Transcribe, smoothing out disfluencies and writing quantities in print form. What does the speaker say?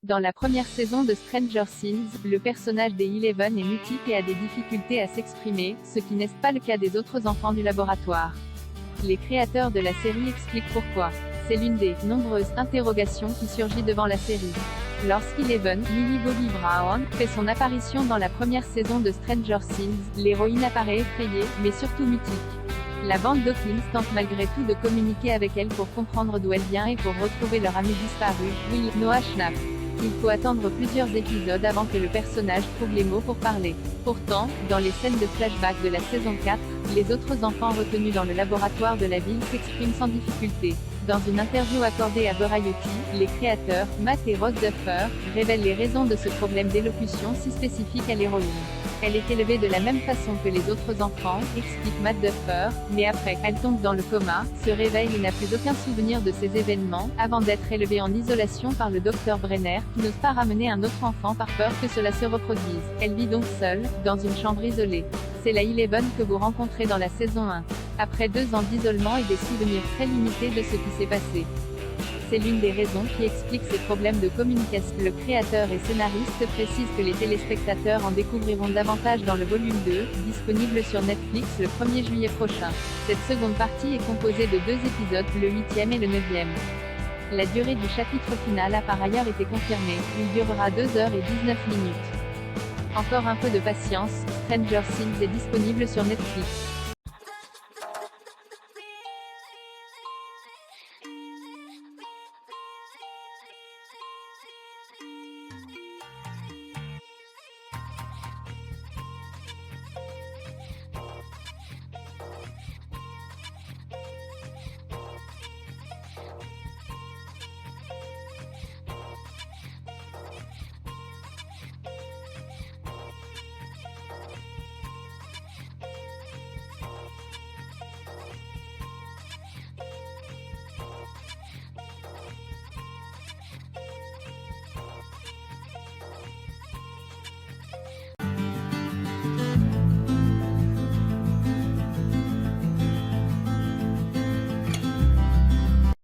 Dans la première saison de Stranger Things, le personnage des Eleven est mutique et a des difficultés à s'exprimer, ce qui n'est pas le cas des autres enfants du laboratoire. Les créateurs de la série expliquent pourquoi. C'est l'une des nombreuses interrogations qui surgit devant la série. Lorsqu'Eleven, Millie Bobby Brown, fait son apparition dans la première saison de Stranger Things, l'héroïne apparaît effrayée, mais surtout mutique. La bande Dawkins tente malgré tout de communiquer avec elle pour comprendre d'où elle vient et pour retrouver leur ami disparu, Will, Noah Schnapp. Il faut attendre plusieurs épisodes avant que le personnage trouve les mots pour parler. Pourtant, dans les scènes de flashback de la saison 4, les autres enfants retenus dans le laboratoire de la ville s'expriment sans difficulté. Dans une interview accordée à Variety, les créateurs, Matt et Rose Duffer, révèlent les raisons de ce problème d'élocution si spécifique à l'héroïne. Elle est élevée de la même façon que les autres enfants, explique Matt Duffer, mais après, elle tombe dans le coma, se réveille et n'a plus aucun souvenir de ces événements, avant d'être élevée en isolation par le docteur Brenner, qui n'ose pas ramener un autre enfant par peur que cela se reproduise. Elle vit donc seule, dans une chambre isolée. C'est la Eleven que vous rencontrez dans la saison 1. Après 2 ans d'isolement et des souvenirs très limités de ce qui s'est passé. C'est l'une des raisons qui explique ces problèmes de communication. Le créateur et scénariste précise que les téléspectateurs en découvriront davantage dans le volume 2, disponible sur Netflix le 1er juillet prochain. Cette seconde partie est composée de 2 épisodes, le 8e et le 9e. La durée du chapitre final a par ailleurs été confirmée, il durera 2h19. Encore un peu de patience, Stranger Things est disponible sur Netflix.